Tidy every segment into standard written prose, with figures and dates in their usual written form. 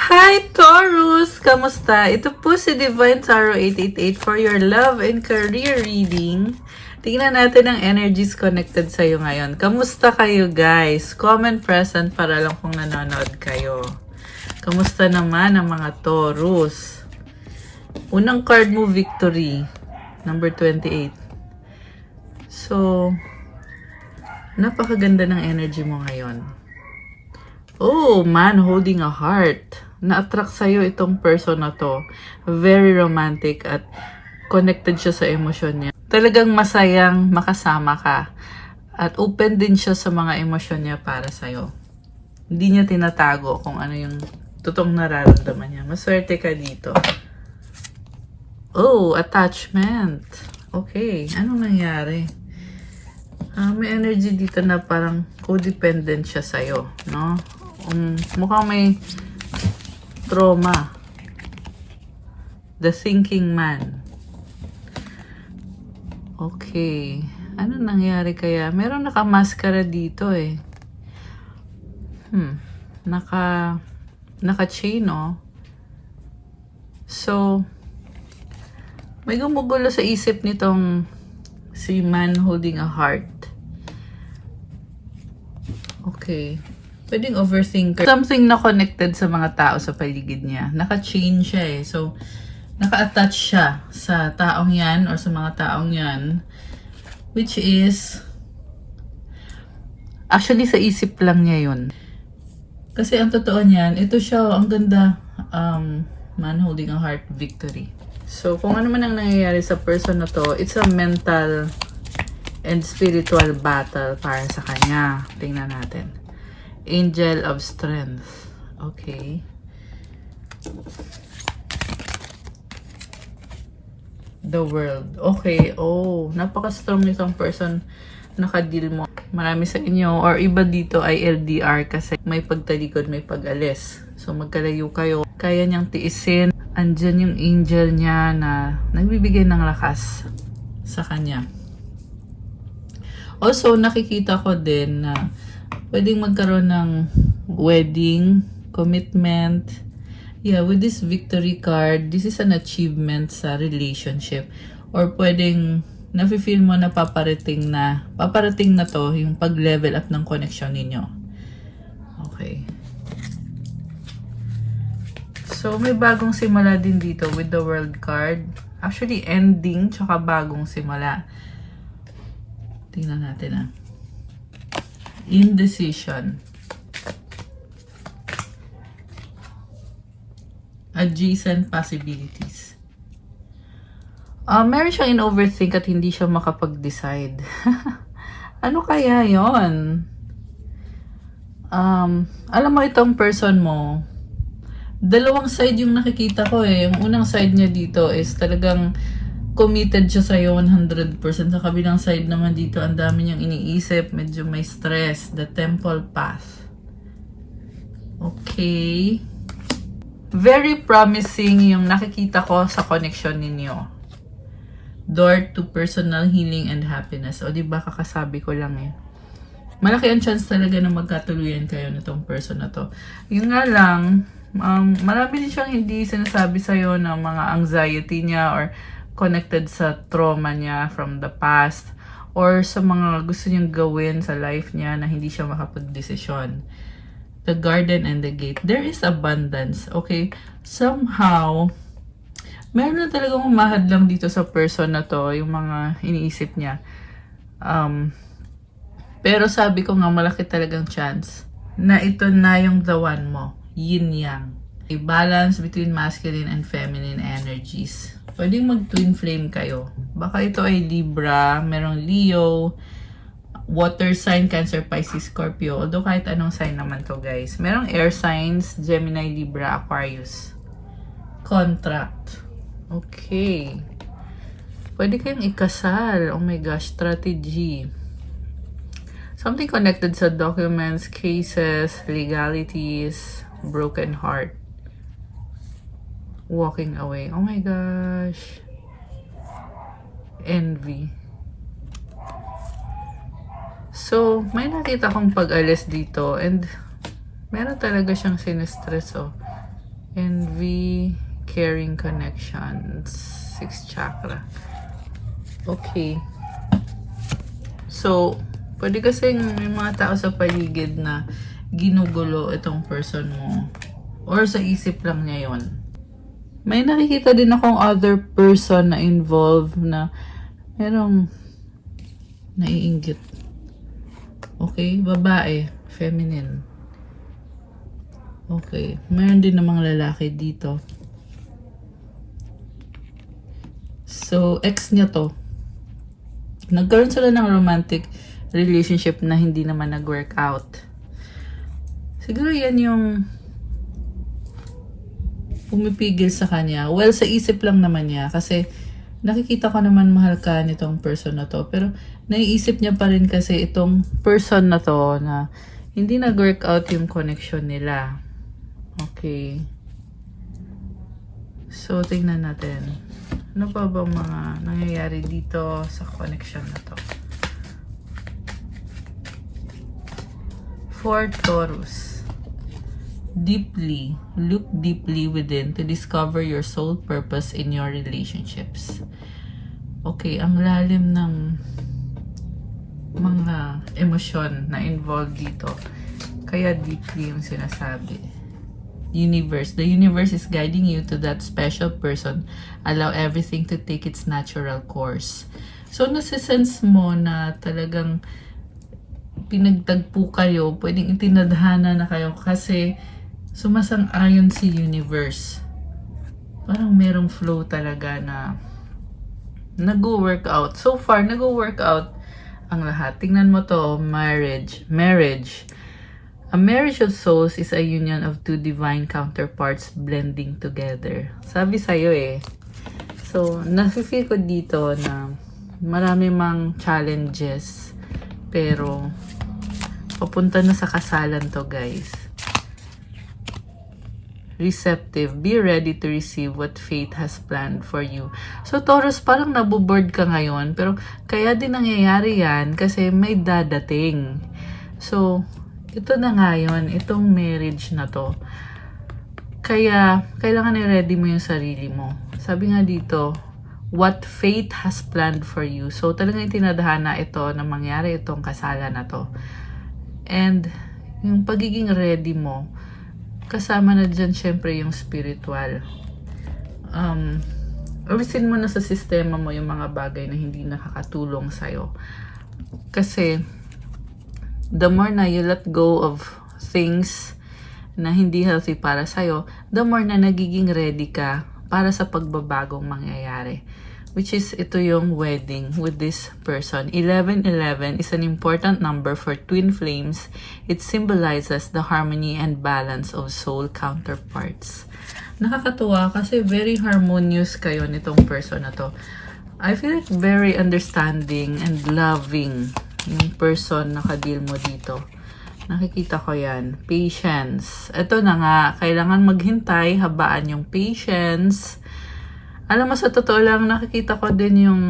Hi Taurus! Kamusta? Ito po si Divine Tarot 888 for your love and career reading. Tingnan natin ang energies connected sa'yo ngayon. Kamusta kayo guys? Comment present para lang kung nanonood kayo. Kamusta naman ang mga Taurus? Unang card mo, Victory. Number 28. So, napakaganda ng energy mo ngayon. Oh, man holding a heart. Na-attract sa'yo itong person na to. Very romantic at connected siya sa emosyon niya. Talagang masayang makasama ka. At open din siya sa mga emosyon niya para sa'yo. Hindi niya tinatago kung ano yung totoong nararamdaman niya. Maswerte ka dito. Oh, attachment. Okay, anong nangyari? May energy dito na parang codependent siya sa'yo, no? Mukhang may trauma. The thinking man. Okay. Ano nangyari kaya? Meron nakamaskara dito eh. Naka-chain, oh. So, may gumugulo sa isip nitong si man holding a heart. Okay. Pwedeng overthinker. Something na connected sa mga tao sa paligid niya. Naka-chain siya eh. So, naka-attach siya sa taong yan or sa mga taong yan. Which is, actually sa isip lang niya yun. Kasi ang totoo niyan, ito siya, ang ganda, man holding a heart, Victory. So, kung ano man ang nangyayari sa person na to, it's a mental and spiritual battle para sa kanya. Tingnan natin. Angel of Strength. Okay. The World. Okay. Oh, napaka-strong nitong person naka-deal mo. Marami sa inyo or iba dito ay LDR kasi may pagtalikod, may pag-alis. So, magkalayo kayo. Kaya niyang tiisin. Andyan yung angel niya na nagbibigay ng lakas sa kanya. Also, nakikita ko din na pwedeng magkaroon ng wedding, commitment. Yeah, with this victory card, this is an achievement sa relationship. Or pwedeng nafe-feel mo na paparating na to yung pag-level up ng connection ninyo. Okay. So, may bagong simula din dito with the world card. Actually, ending tsaka bagong simula. Tingnan natin Indecision. Adjacent possibilities. Meron siyang in-overthink at hindi siya makapag-decide. Ano kaya yon? Alam mo itong person mo, dalawang side yung nakikita ko eh. Yung unang side niya dito is talagang committed siya sa'yo 100%. Sa kabilang side naman dito, ang dami niyang iniisip. Medyo may stress. The Temple Path. Okay. Very promising yung nakikita ko sa connection ninyo. Door to personal healing and happiness. O diba, kakasabi ko lang eh. Malaki ang chance talaga na magkatuluyan kayo nitong person na to. Yung nga lang, marami din siyang hindi sinasabi sa'yo ng mga anxiety niya or connected sa trauma niya from the past or sa mga gusto niyang gawin sa life niya na hindi siya makapag-desisyon. The garden and the gate. There is abundance. Okay? Somehow, meron na talagang umahad lang dito sa person na to, yung mga iniisip niya. Pero sabi ko nga, malaki talagang chance na ito na yung the one mo. Yin-yang. A balance between masculine and feminine energies. Pwedeng mag-twin flame kayo. Baka ito ay Libra, merong Leo, water sign, Cancer, Pisces, Scorpio. Although kahit anong sign naman to guys. Merong air signs, Gemini, Libra, Aquarius. Contract. Okay. Pwede kayong ikasal. Oh my gosh, strategy. Something connected sa documents, cases, legalities, broken heart. Walking away. Oh my gosh. Envy. So, may nakita kong pag-alis dito and meron talaga siyang sinistress, oh. Envy, caring connections, 6th chakra. Okay. So, pwede kasing may mga tao sa paligid na ginugulo itong person mo. Or sa isip lang niya yon. May nakikita din akong other person na involved na merong naiinggit. Okay? Babae. Feminine. Okay. Meron din namang lalaki dito. So, ex niya to. Nagkaroon sila ng romantic relationship na hindi naman nag-work out. Siguro yan yung pumipigil sa kanya. Well, sa isip lang naman niya. Kasi nakikita ko naman mahal ka nitong person na to. Pero naiisip niya pa rin kasi itong person na to na hindi nag-work out yung connection nila. Okay. So, tingnan natin. Ano pa ba mga nangyayari dito sa connection na to? For Taurus, look deeply within to discover your sole purpose in your relationships. Okay, ang lalim ng mga emosyon na involved dito. Kaya deeply yung sinasabi. The universe is guiding you to that special person. Allow everything to take its natural course. So, nasisense mo na talagang pinagtagpo kayo, pwedeng itinadhana na kayo kasi sumasang-ayon si universe. Parang merong flow talaga na nag-work out. So far, nag-work out ang lahat. Tingnan mo to, marriage. A marriage of souls is a union of two divine counterparts blending together. Sabi sa'yo eh. So, nafe-feel ko dito na marami mang challenges. Pero, papunta na sa kasalan to, guys. Receptive. Be ready to receive what fate has planned for you. So, Taurus, parang nabuboard ka ngayon. Pero, kaya din nangyayari yan kasi may dadating. So, ito na nga yun, itong marriage na to. Kaya, kailangan i-ready mo yung sarili mo. Sabi nga dito, what fate has planned for you. So, talagang itinadhana ito na mangyari itong kasalan na to. And, yung pagiging ready mo, kasama na dyan syempre yung spiritual. Alisin mo na sa sistema mo yung mga bagay na hindi nakakatulong sa'yo. Kasi, the more na you let go of things na hindi healthy para sa'yo, the more na nagiging ready ka para sa pagbabagong mangyayari. Which is, ito yung wedding with this person. 1111 is an important number for twin flames. It symbolizes the harmony and balance of soul counterparts. Nakakatuwa kasi very harmonious kayo nitong person na to. I feel like very understanding and loving yung person na ka-deal mo dito. Nakikita ko yan. Patience. Ito na nga, kailangan maghintay, habaan yung patience. Alam mo, sa totoo lang, nakikita ko din yung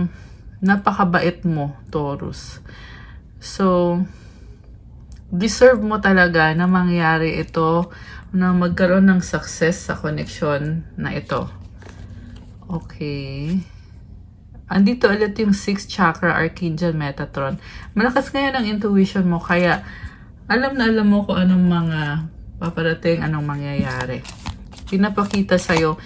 napakabait mo, Taurus. So, deserve mo talaga na mangyari ito, na magkaroon ng success sa connection na ito. Okay. Andito ulit yung 6th chakra, Archangel Metatron. Malakas ngayon ang intuition mo, kaya alam na alam mo kung anong mga paparating, anong mangyayari. Pinapakita sa'yo,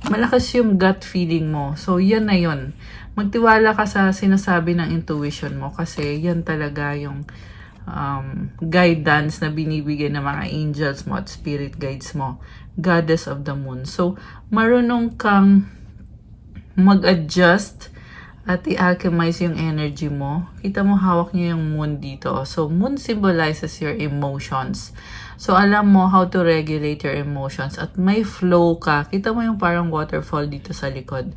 malakas yung gut feeling mo. So, yan na yun. Magtiwala ka sa sinasabi ng intuition mo kasi yan talaga yung guidance na binibigay ng mga angels mo at spirit guides mo. Goddess of the Moon. So, marunong kang mag-adjust at i-alchemize yung energy mo. Kita mo, hawak niyo yung moon dito. So, moon symbolizes your emotions. So, alam mo how to regulate your emotions. At may flow ka. Kita mo yung parang waterfall dito sa likod.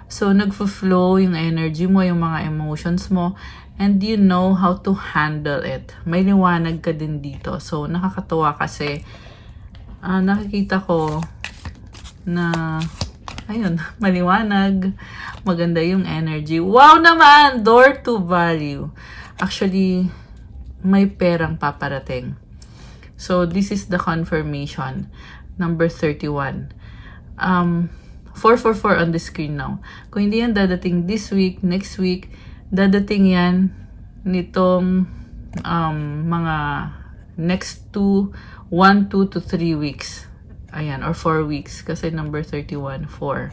So, nagfo-flow yung energy mo, yung mga emotions mo. And you know how to handle it. May liwanag ka din dito. So, nakakatuwa kasi nakikita ko na ayun, maliwanag, maganda yung energy. Wow naman! Door to value. Actually, may perang paparating. So, this is the confirmation. number 31. 444 on the screen now. Kung hindi yan dadating this week, next week, dadating yan nitong mga next 1, 2 to 3 weeks. Ayan, or 4 weeks. Kasi number 31, 4.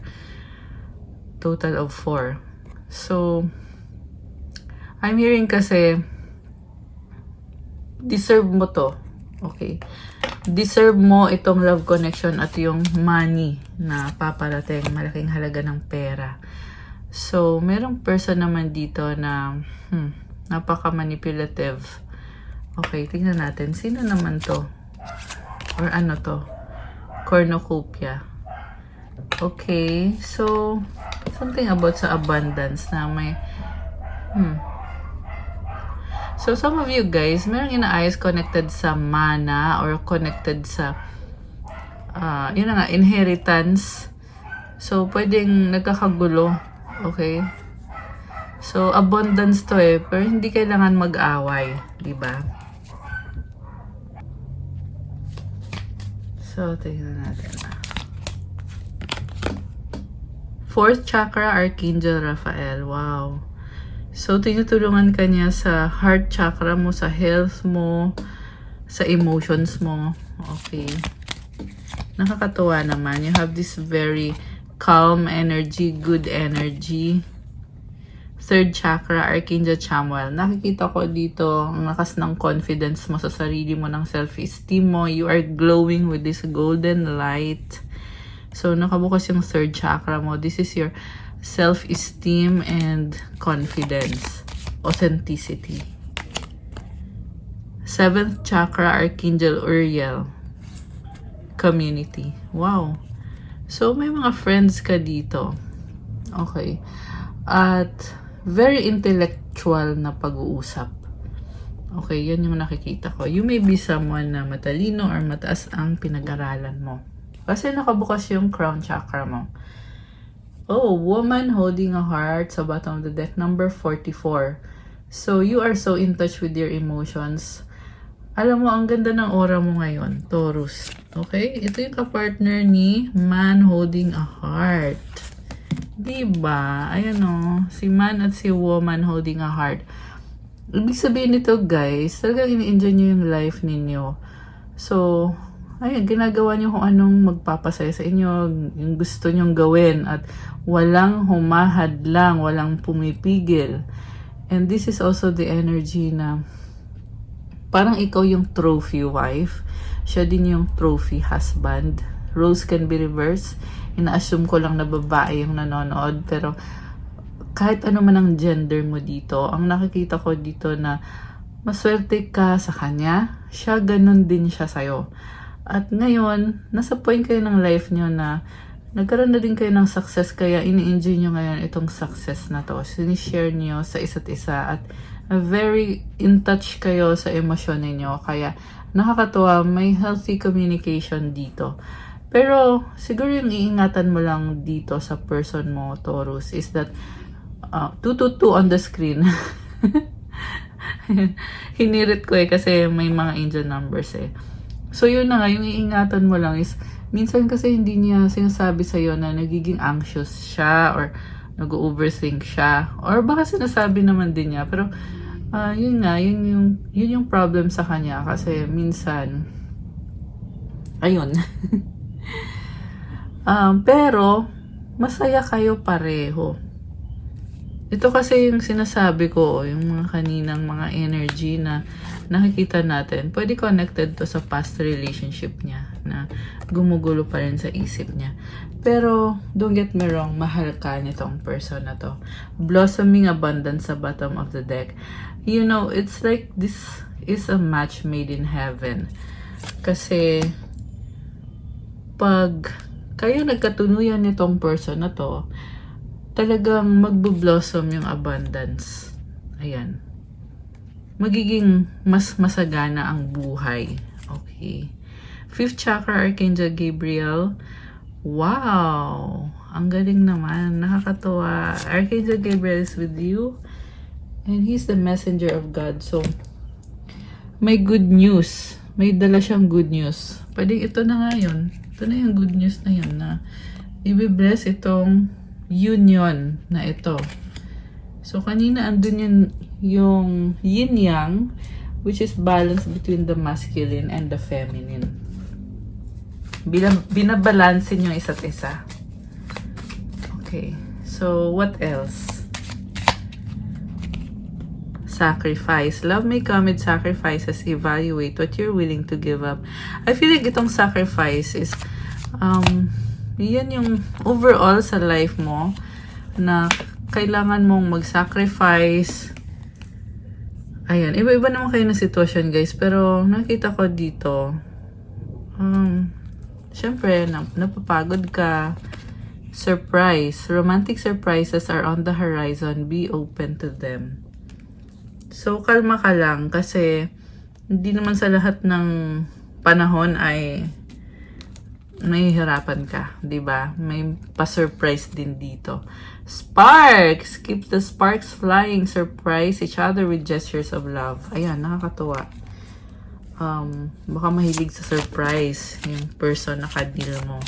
Total of 4. So, I'm hearing kasi, deserve mo to. Okay. Deserve mo itong love connection at yung money na paparating. Malaking halaga ng pera. So, merong person naman dito na napaka-manipulative. Okay, tingnan natin. Sino naman to? Or ano to? Cornucopia. Okay, so, something about sa abundance na may So, some of you guys, merong inaayos connected sa mana or connected sa, yun na nga, inheritance. So, pwedeng nagkakagulo. Okay? So, abundance to pero hindi kailangan mag-away. Diba? So, tingnan natin na. 4th chakra, Archangel Raphael. Wow. So, tinutulungan ka niya sa heart chakra mo, sa health mo, sa emotions mo. Okay. Nakakatuwa naman. You have this very calm energy, good energy. 3rd chakra, Archangel Chamuel. Nakikita ko dito ang lakas ng confidence mo sa sarili mo, ng self-esteem mo. You are glowing with this golden light. So, nakabukas yung 3rd chakra mo. This is your self-esteem and confidence, authenticity. 7th chakra, Archangel Uriel, community. Wow. So, may mga friends ka dito. Okay. At very intellectual na pag-uusap. Okay, yan yung nakikita ko. You may be someone na matalino or mataas ang pinag-aralan mo. Kasi nakabukas yung crown chakra mo. Oh, woman holding a heart sa bottom of the deck, number 44. So, you are so in touch with your emotions. Alam mo, ang ganda ng aura mo ngayon, Taurus. Okay? Ito yung kapartner ni man holding a heart. Diba? Ayan o, si man at si woman holding a heart. Ibig sabihin nito, guys, talagang ini-enjoy nyo yung life ninyo. So, ayun, ginagawa nyo kung anong magpapasaya sa inyo, yung gusto nyong gawin, at walang humahadlang, walang pumipigil. And this is also the energy na parang ikaw yung trophy wife, siya din yung trophy husband. Roles can be reversed. Ina-assume ko lang na babae yung nanonood, pero kahit ano man ang gender mo dito, ang nakikita ko dito na maswerte ka sa kanya, siya ganun din siya sa'yo. At ngayon, nasa point kayo ng life nyo na nagkaroon na din kayo ng success, kaya ini-enjoy nyo ngayon itong success na to. Sinishare nyo sa isa't isa at very in touch kayo sa emosyon ninyo. Kaya nakakatuwa, may healthy communication dito. Pero siguro yung iingatan mo lang dito sa person mo, Taurus, is that 222 on the screen. Hinirit ko kasi may mga angel numbers So yun na nga, yung iingatan mo lang is, minsan kasi hindi niya sinasabi sa'yo na nagiging anxious siya or nag-overthink siya. Or baka sinasabi naman din niya. Pero yun nga, yun yung problem sa kanya. Kasi minsan, ayun. Pero, masaya kayo pareho. Ito kasi yung sinasabi ko, yung mga kaninang mga energy na nakikita natin, pwede connected to sa past relationship niya na gumugulo pa rin sa isip niya. Pero, don't get me wrong, mahal ka nitong person na to. Blossoming abundance sa bottom of the deck. You know, it's like this is a match made in heaven. Kasi, pag kayo nagkatunuyan nitong person na to, talagang magbo-blossom yung abundance. Ayan. Magiging mas masagana ang buhay. Okay. 5th chakra, Archangel Gabriel. Wow! Ang galing naman. Nakakatuwa. Archangel Gabriel is with you. And he's the messenger of God. So, may good news. May dala siyang good news pwede ito na nga yun. Ito na yung good news na yun na i-bless itong union na ito. So, kanina andun yung yin-yang, which is balance between the masculine and the feminine. Binabalansin yung isa't isa. Okay. So, what else? Sacrifice. Love may come with sacrifices. Evaluate what you're willing to give up. I feel like itong sacrifice is yan yung overall sa life mo na kailangan mong mag-sacrifice. Ayan. Iba-iba naman kayo ng sitwasyon, guys. Pero nakita ko dito syempre, napapagod ka. Surprise. Romantic surprises are on the horizon. Be open to them. So, kalma ka lang kasi hindi naman sa lahat ng panahon ay mahihirapan ka, 'di ba? May pa-surprise din dito. Sparks! Keep the sparks flying. Surprise each other with gestures of love. Ayan, nakakatuwa. Baka mahilig sa surprise yung person na ka-deal mo.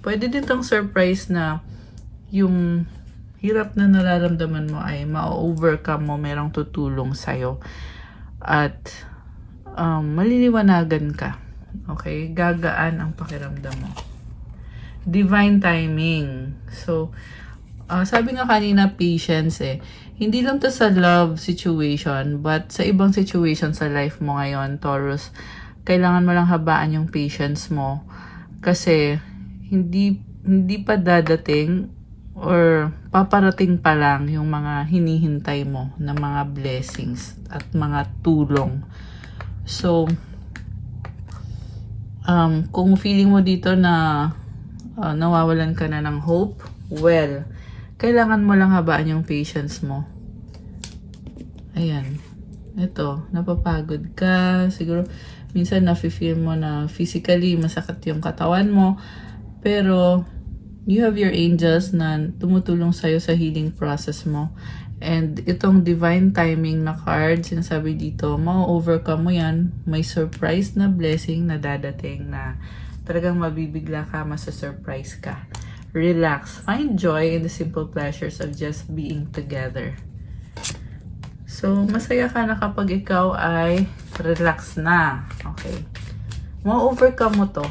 Pwede din tong surprise na yung hirap na nararamdaman mo ay ma-overcome mo, merong tutulong sa'yo. At maliliwanagan ka. Okay? Gagaan ang pakiramdam mo. Divine timing. So, sabi nga kanina, patience eh. Hindi lang to sa love situation, but sa ibang situation sa life mo ngayon, Taurus, kailangan mo lang habaan yung patience mo. Kasi, hindi pa dadating or paparating pa lang yung mga hinihintay mo na mga blessings at mga tulong. So, kung feeling mo dito na nawawalan ka na ng hope, well, kailangan mo lang habaan yung patience mo. Ayan. Ito, napapagod ka. Siguro, minsan nafe-feel mo na physically masakit yung katawan mo. Pero, you have your angels na tumutulong sa'yo sa healing process mo. And itong divine timing na card, sinasabi dito, ma-overcome mo yan. May surprise na blessing na dadating na talagang mabibigla ka, masa-surprise ka. Relax. Find joy in the simple pleasures of just being together. So, masaya ka na kapag ikaw ay relax na. Okay. Ma-overcome mo to.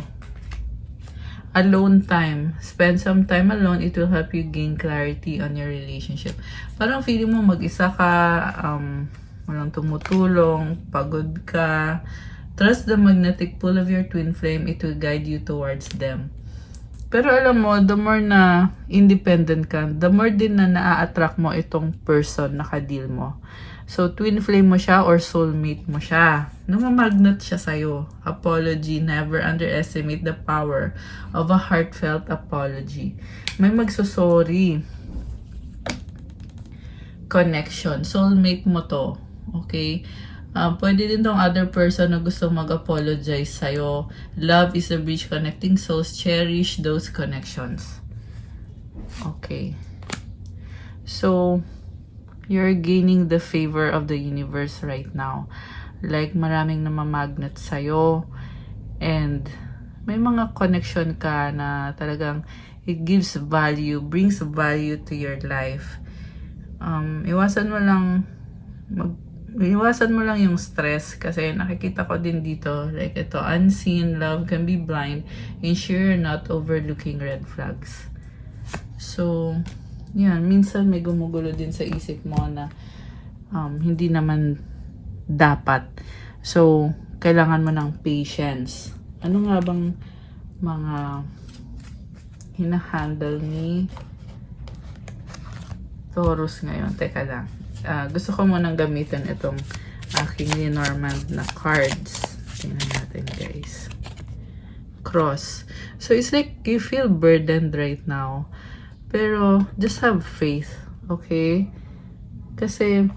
Alone time. Spend some time alone. It will help you gain clarity on your relationship. Parang feeling mo mag-isa ka, walang tumutulong, pagod ka. Trust the magnetic pull of your twin flame. It will guide you towards them. Pero alam mo, the more na independent ka, the more din na naa-attract mo itong person na ka-deal mo. So, twin flame mo siya or soulmate mo siya. Namamagnet siya sa'yo. Apology. Never underestimate the power of a heartfelt apology. May magsusorry. Connection. Soulmate mo to. Okay? Pwede din tong other person na gusto mag-apologize sa'yo. Love is a bridge connecting souls. Cherish those connections. Okay. So, you're gaining the favor of the universe right now. Like, maraming namamagnet sa'yo. And, may mga connection ka na talagang it gives value, brings value to your life. Iwasan mo lang yung stress kasi nakikita ko din dito, like ito, unseen love can be blind, ensure you're not overlooking red flags. So, yan, minsan may gumugulo din sa isip mo na hindi naman dapat. So, kailangan mo ng patience. Ano nga bang mga hinahandle ni Taurus ngayon? Teka lang. Gusto ko munang gamitin itong aking Lenormand na cards. Tingnan natin, guys. Cross. So, it's like you feel burdened right now. Pero, just have faith. Okay? Kasi,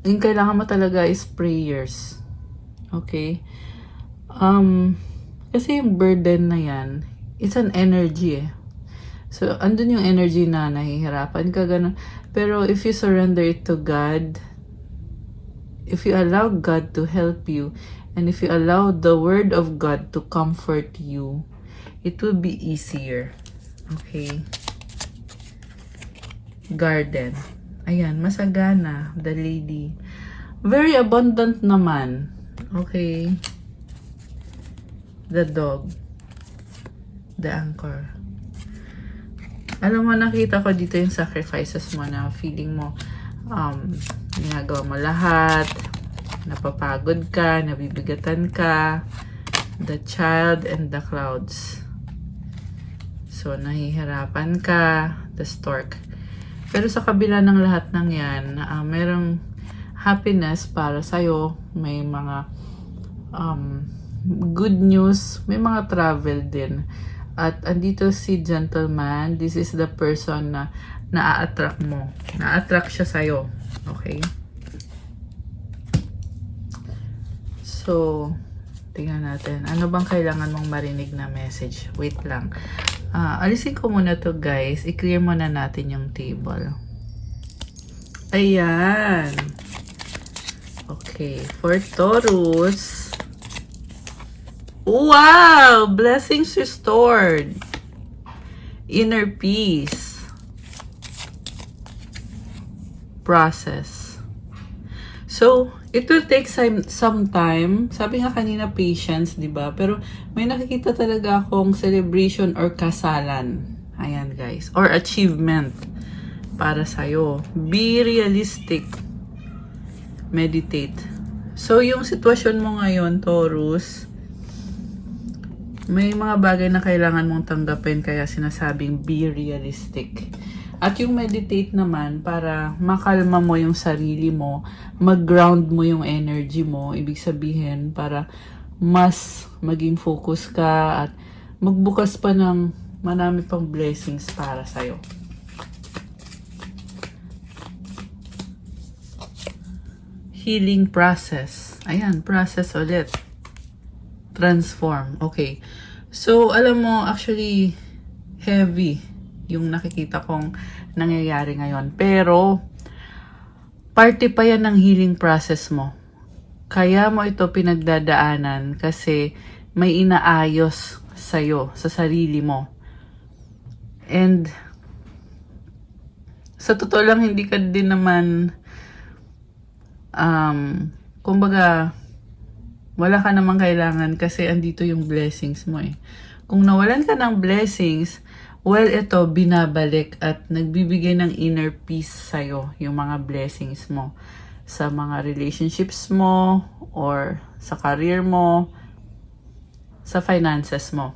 yung kailangan mo talaga is prayers. Okay? Kasi yung burden na yan, it's an energy eh. So, andun yung energy na nahihirapan ka, ganun. Pero, if you surrender it to God, if you allow God to help you, and if you allow the Word of God to comfort you, it will be easier. Okay? Garden. Ayan, masagana, the lady. Very abundant naman. Okay? The dog. The anchor. Alam mo, nakita ko dito yung sacrifices mo na feeling mo, ginagawa mo lahat, napapagod ka, nabibigatan ka, the child and the clouds. So, nahihirapan ka, the stork. Pero sa kabila ng lahat ng yan, merong happiness para sa'yo, may mga good news, may mga travel din. At andito si gentleman, this is the person na na-attract mo. Na-attract siya sa'yo. Okay? So, tingnan natin. Ano bang kailangan mong marinig na message? Wait lang. Alisin ko muna to guys. I-clear muna natin yung table. Ayan. Okay. For Taurus. Wow! Blessings restored. Inner peace. Process. So, it will take some time. Sabi nga kanina, patience, di ba? Pero may nakikita talaga akong celebration or kasalan. Ayan, guys. Or achievement para sa'yo. Be realistic. Meditate. So, yung sitwasyon mo ngayon, Taurus, may mga bagay na kailangan mong tanggapin, kaya sinasabing be realistic. At yung meditate naman, para makalma mo yung sarili mo, mag-ground mo yung energy mo, ibig sabihin, para mas maging focus ka at magbukas pa ng marami pang blessings para sa'yo. Healing process. Ayan, process ulit. Transform. Okay. So, alam mo, actually, heavy yung nakikita kong nangyayari ngayon. Pero, parte pa yan ng healing process mo. Kaya mo ito pinagdadaanan kasi may inaayos sa'yo, sa sarili mo. And, sa totoo lang, hindi ka din naman, kumbaga, wala ka namang kailangan kasi andito yung blessings mo eh. Kung nawalan ka ng blessings, well, ito, binabalik at nagbibigay ng inner peace sa'yo, yung mga blessings mo. Sa mga relationships mo, or sa career mo, sa finances mo.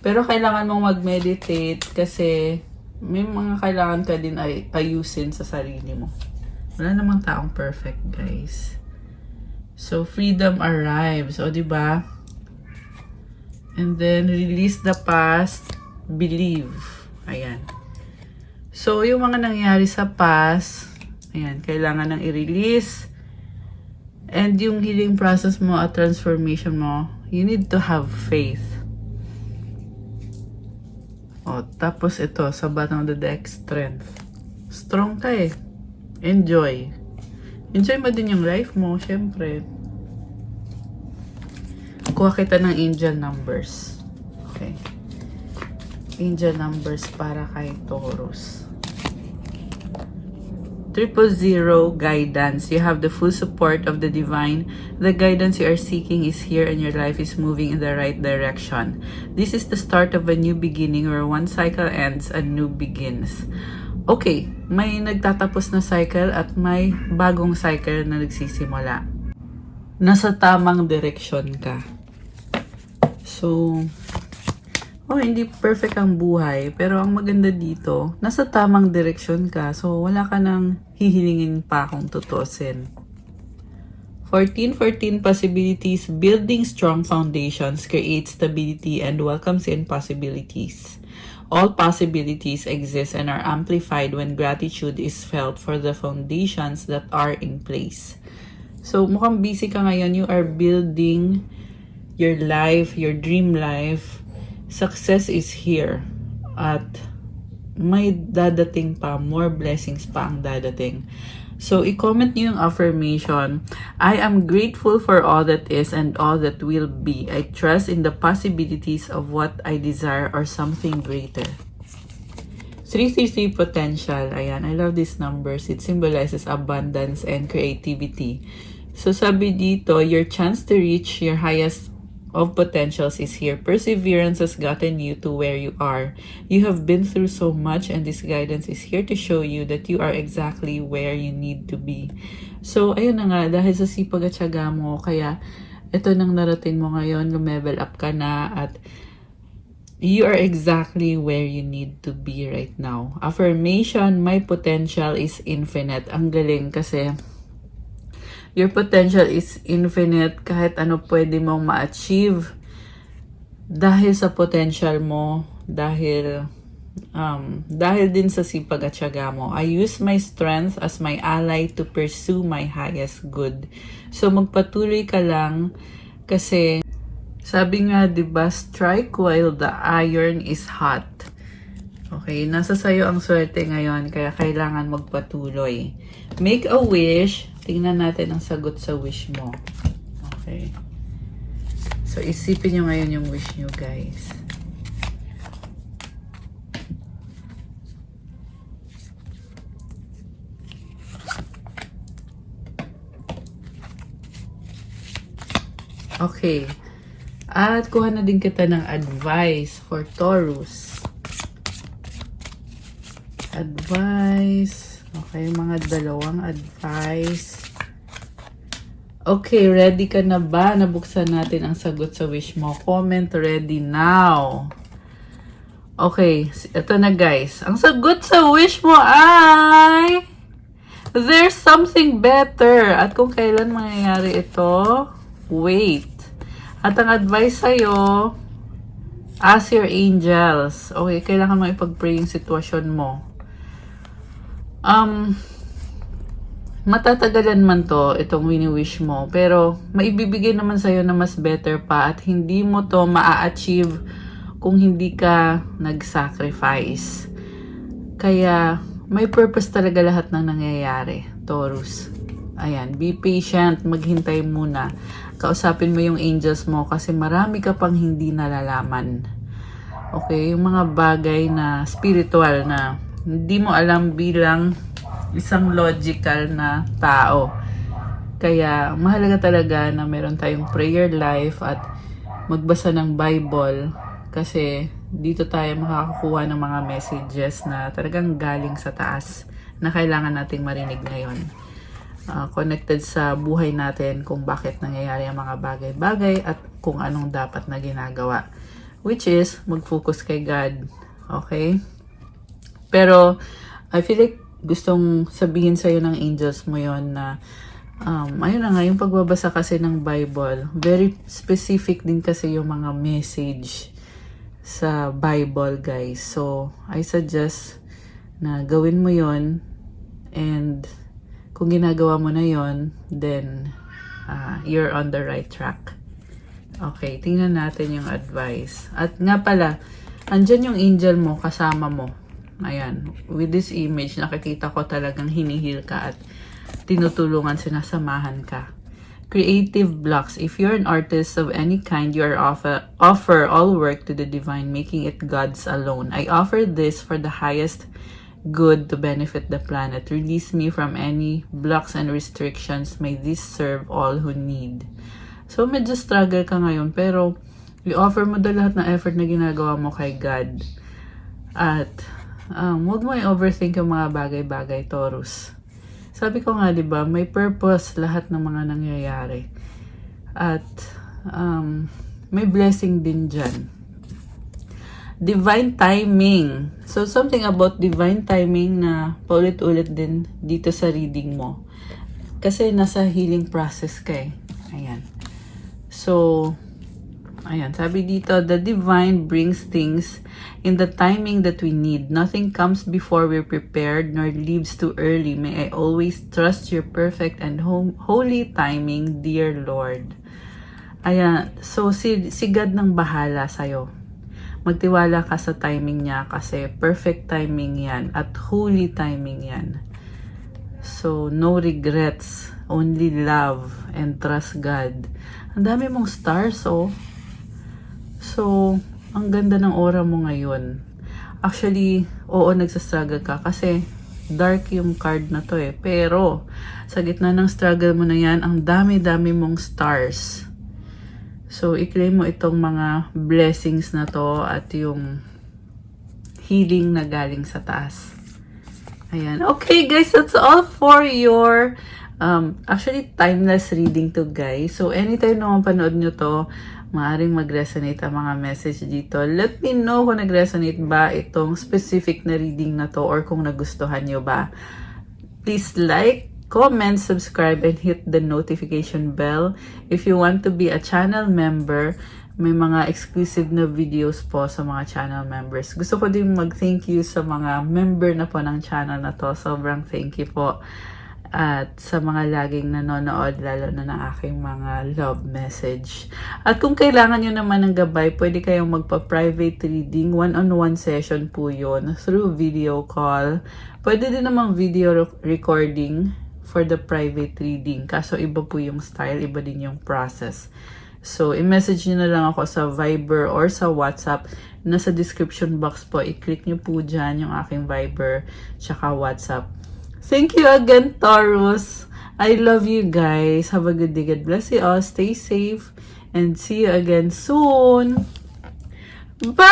Pero kailangan mong mag-meditate kasi may mga kailangan ka din ayusin sa sarili mo. Wala namang taong perfect, guys. So, freedom arrives. O, diba? And then, release the past. Believe. Ayan. So, yung mga nangyari sa past, ayan, kailangan nang i-release. And yung healing process mo at transformation mo, you need to have faith. O, tapos ito, sa bottom of the deck, strength. Strong ka eh. Enjoy. Enjoy mo din yung life mo, syempre. Kuha kita ng angel numbers. Okay. Angel numbers para kay Taurus. 000 guidance. You have the full support of the divine. The guidance you are seeking is here and your life is moving in the right direction. This is the start of a new beginning where one cycle ends and new begins. Okay, may nagtatapos na cycle at may bagong cycle na nagsisimula. Nasa tamang direksyon ka. So, hindi perfect ang buhay, pero ang maganda dito, nasa tamang direksyon ka, so wala ka nang hihilingin pa kung tutusin. 14 possibilities. Building strong foundations creates stability and welcomes in possibilities. All possibilities exist and are amplified when gratitude is felt for the foundations that are in place. So, mukhang busy ka ngayon. You are building your life, your dream life. Success is here. At may dadating pa, more blessings pa ang dadating. So, i-comment niyo yung affirmation. I am grateful for all that is and all that will be. I trust in the possibilities of what I desire or something greater. 333 potential. Ayan, I love these numbers. It symbolizes abundance and creativity. So, sabi dito, your chance to reach your highest of potentials is here. Perseverance has gotten you to where you are. You have been through so much and this guidance is here to show you that you are exactly where you need to be. So, ayun na nga, dahil sa sipag at syaga mo, kaya ito nang narating mo ngayon, lumevel up ka na at you are exactly where you need to be right now. Affirmation, my potential is infinite. Ang galing kasi your potential is infinite. Kahit ano pwede mong ma-achieve dahil sa potential mo, dahil din sa sipag at syaga mo. I use my strength as my ally to pursue my highest good. So magpatuloy ka lang kasi sabi nga 'di ba, strike while the iron is hot. Okay, nasa sayo ang swerte ngayon kaya kailangan magpatuloy. Make a wish. Tingnan natin ang sagot sa wish mo. Okay. So, isipin nyo ngayon yung wish nyo, guys. Okay. At kuha na din kita ng advice for Taurus. Advice. Okay, mga dalawang advice. Okay, ready ka na ba? Nabuksan natin ang sagot sa wish mo. Comment ready now. Okay, ito na guys. Ang sagot sa wish mo ay there's something better. At kung kailan mangyayari ito, wait. At ang advice sa'yo, ask your angels. Okay, kailangan mo ipag-pray yung sitwasyon mo. Matatagalan man to, itong wini-wish mo, pero maibibigay naman sa'yo na mas better pa at hindi mo to maa-achieve kung hindi ka nag-sacrifice. Kaya, may purpose talaga lahat ng nangyayari, Taurus. Ayan, be patient, maghintay muna. Kausapin mo yung angels mo kasi marami ka pang hindi nalalaman. Okay, yung mga bagay na spiritual na hindi mo alam bilang isang logical na tao. Kaya mahalaga talaga na meron tayong prayer life at magbasa ng Bible kasi dito tayo makakakuha ng mga messages na talagang galing sa taas na kailangan nating marinig ngayon. Connected sa buhay natin kung bakit nangyayari ang mga bagay-bagay at kung anong dapat na ginagawa. Which is, mag-focus kay God. Okay? Pero, I feel like gustong sabihin sa'yo ng angels mo yon na ayun na nga, yung pagbabasa kasi ng Bible, very specific din kasi yung mga message sa Bible, guys. So, I suggest na gawin mo yon and kung ginagawa mo na yon, then you're on the right track. Okay, tingnan natin yung advice. At nga pala, andyan yung angel mo, kasama mo. Ayan, with this image, nakikita ko talagang hinihil ka at tinutulungan, sinasamahan ka. Creative blocks. If you're an artist of any kind, you are offer all work to the divine, making it God's alone. I offer this for the highest good to benefit the planet. Release me from any blocks and restrictions. May this serve all who need. So, medyo struggle ka ngayon, pero i-offer mo daw lahat ng effort na ginagawa mo kay God. At huwag mo i-overthink yung mga bagay-bagay, Taurus. Sabi ko nga, di ba, may purpose lahat ng mga nangyayari. At may blessing din dyan. Divine timing. So, something about divine timing na paulit-ulit din dito sa reading mo. Kasi nasa healing process ka eh. Ayan. So, ayan, sabi dito, the divine brings things in the timing that we need. Nothing comes before we're prepared, nor leaves too early. May I always trust your perfect and holy timing, dear Lord. Ayan, so si God nang bahala sa'yo. Magtiwala ka sa timing niya kasi perfect timing yan at holy timing yan. So, no regrets. Only love and trust God. Ang dami mong stars, oh. So, ang ganda ng aura mo ngayon. Actually, oo, nagsastruggle ka kasi dark yung card na to eh. Pero, sa gitna ng struggle mo na yan, ang dami-dami mong stars. So, i-claim mo itong mga blessings na to at yung healing na galing sa taas. Ayan. Okay, guys, that's all for your actually timeless reading to, guys. So, anytime na mapanood nyo to, maaring mag-resonate ang mga message dito. Let me know kung nag-resonate ba itong specific na reading na to or kung nagustuhan nyo ba. Please like, comment, subscribe, and hit the notification bell. If you want to be a channel member, may mga exclusive na videos po sa mga channel members. Gusto ko din mag-thank you sa mga member na po ng channel na to. Sobrang thank you po. At sa mga laging nanonood, lalo na ng aking mga love message. At kung kailangan nyo naman ng gabay, pwede kayong magpa-private reading. One-on-one session po yun through video call. Pwede din namang video recording for the private reading. Kaso iba po yung style, iba din yung process. So, i-message nyo na lang ako sa Viber or sa WhatsApp. Nasa description box po, i-click nyo po dyan yung aking Viber tsaka WhatsApp. Thank you again, Taurus. I love you guys. Have a good day. God bless you all. Stay safe. And see you again soon. Bye!